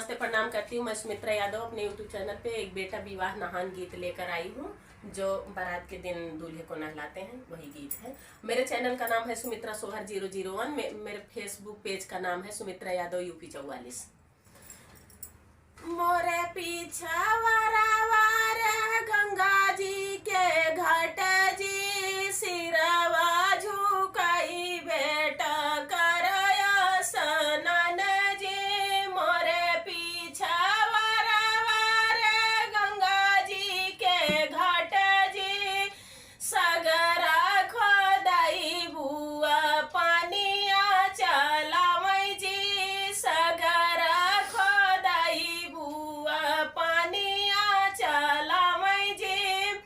नमस्ते प्रणाम करती हूँ। मैं सुमित्रा यादव अपने यूट्यूब चैनल पे एक बेटा विवाह नहान गीत लेकर आई हूँ, जो बारात के दिन दूल्हे को नहलाते हैं, वही गीत है। मेरे चैनल का नाम है सुमित्रा सोहर 001। मेरे फेसबुक पेज का नाम है सुमित्रा यादव यूपी 44। मोरे पीछा वारावार गंगा जी के घाट जी, सिरवा झुकाई बेटा करया स्नान जी। मोरे पीछा वारावार गंगा जी के घाट जी, सगरा खोदाई बुआ पानिया चलावई जी, सगरा खोदाई बुआ पानिया चलावई जी।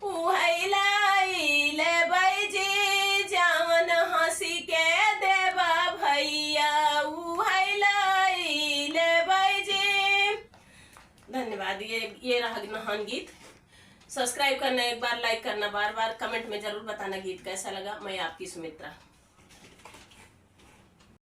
उहैलाइल बैजी जावन हंसी के देवा भैया उहैलाइल बैजी। धन्यवाद। ये रहा नहान गीत। सब्सक्राइब करना, एक बार लाइक करना, बार बार कमेंट में जरूर बताना गीत कैसा लगा। मैं आपकी सुमित्रा।